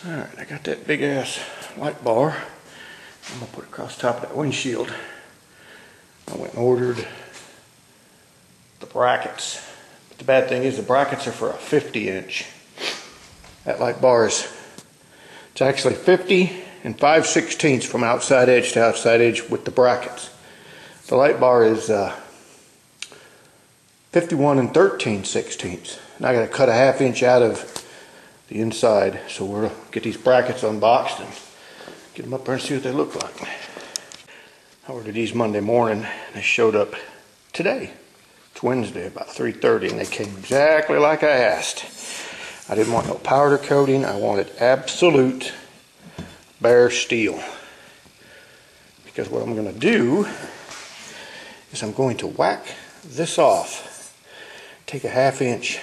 Alright, I got that big ass light bar. I'm gonna put it across the top of that windshield. I went and ordered the brackets. But the bad thing is the brackets are for a 50-inch. That light bar is, it's actually 50 and 5/16 from outside edge to outside edge with the brackets. The light bar is 51 and 13/16. And I got to cut a 1/2 inch out of the inside. So we'll get these brackets unboxed and get them up there and see what they look like. I ordered these Monday morning and they showed up today. It's Wednesday about 3:30 and they came exactly like I asked. I didn't want no powder coating. I wanted absolute bare steel. Because what I'm going to do is I'm going to whack this off. Take a 1/2 inch,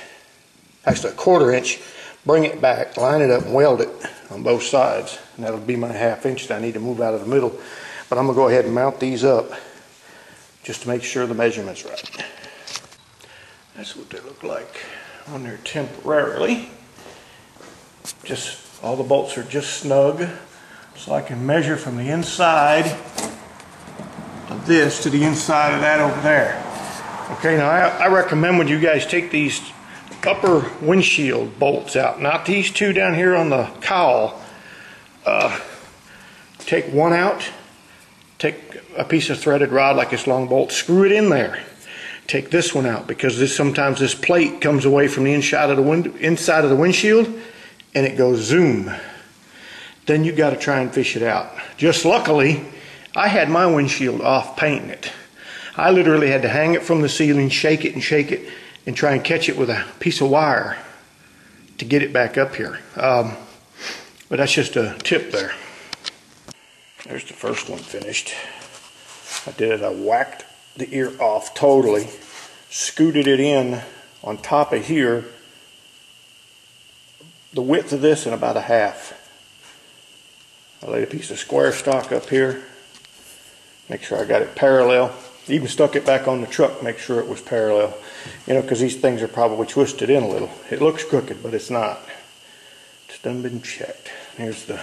actually a 1/4 inch, bring it back, line it up and weld it on both sides. And that'll be my 1/2 inch that I need to move out of the middle. But I'm going to go ahead and mount these up just to make sure the measurement's right. That's what they look like on there temporarily. Just all the bolts are just snug, so I can measure from the inside of this to the inside of that over there. Okay, now I recommend when you guys take these upper windshield bolts out, not these two down here on the cowl, take one out, take a piece of threaded rod like this long bolt, screw it in there. Take this one out because sometimes this plate comes away from the inside of the windshield and it goes zoom. Then you got to try and fish it out. Just luckily, I had my windshield off painting it. I literally had to hang it from the ceiling, shake it, and try and catch it with a piece of wire to get it back up here. But that's just a tip there. There's the first one finished. I whacked the ear off totally, scooted it in on top of here, the width of this and about a 1/2. I laid a piece of square stock up here, make sure I got it parallel. Even stuck it back on the truck, make sure it was parallel. You know, because these things are probably twisted in a little. It looks crooked, but it's not. It's done been checked. Here's the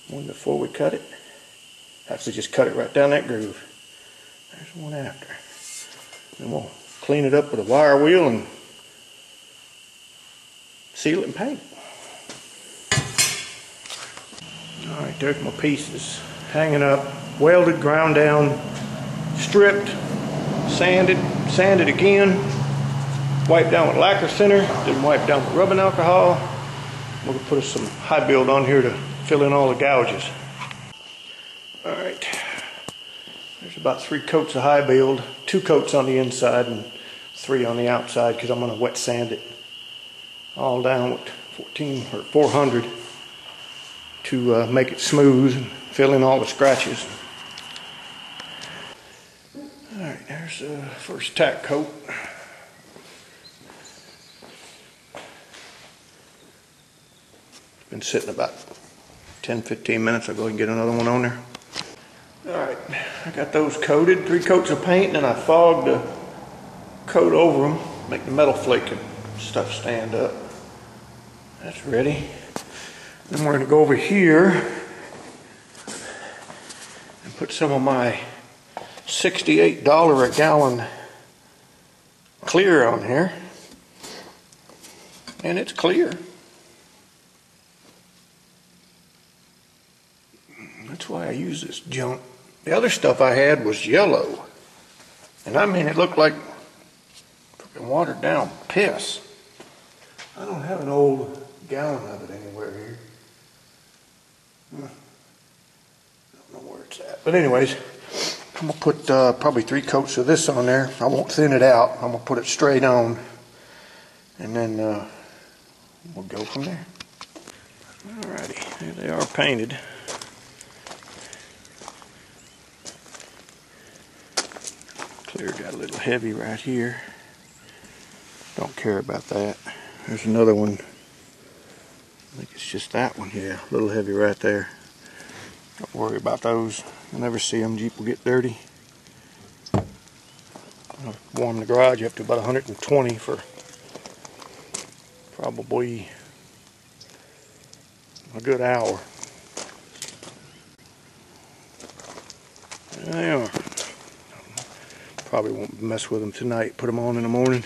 one before we cut it. Actually just cut it right down that groove. There's one after. Then we'll clean it up with a wire wheel and seal it and paint it. Alright, there's my pieces. Hanging up, welded, ground down, stripped, sanded again, wiped down with lacquer thinner, then wiped down with rubbing alcohol. We're going to put some high build on here to fill in all the gouges. Alright, there's about 3 coats of high build, 2 coats on the inside and 3 on the outside because I'm going to wet sand it all down with 400 to make it smooth and fill in all the scratches. Alright, there's the first tack coat. It's been sitting about 10-15 minutes. I'll go ahead and get another one on there. Alright, I got those coated, 3 coats of paint, and then I fogged the coat over them, make the metal flake and stuff stand up. That's ready. Then we're going to go over here and put some of my $68 a gallon clear on here. And it's clear. That's why I use this junk. The other stuff I had was yellow. And I mean, it looked like freaking watered down piss. I don't have an old gallon of it anywhere here. I don't know where it's at. But anyways, I'm going to put probably 3 coats of this on there. I won't thin it out. I'm going to put it straight on. And then we'll go from there. Alrighty, there they are painted. Clear got a little heavy right here. Don't care about that. There's another one. I think it's just that one. Yeah, a little heavy right there. Don't worry about those. You'll never see them. Jeep will get dirty. I'll warm the garage up to about 120 for probably a good hour. There they are. Probably won't mess with them tonight. Put them on in the morning.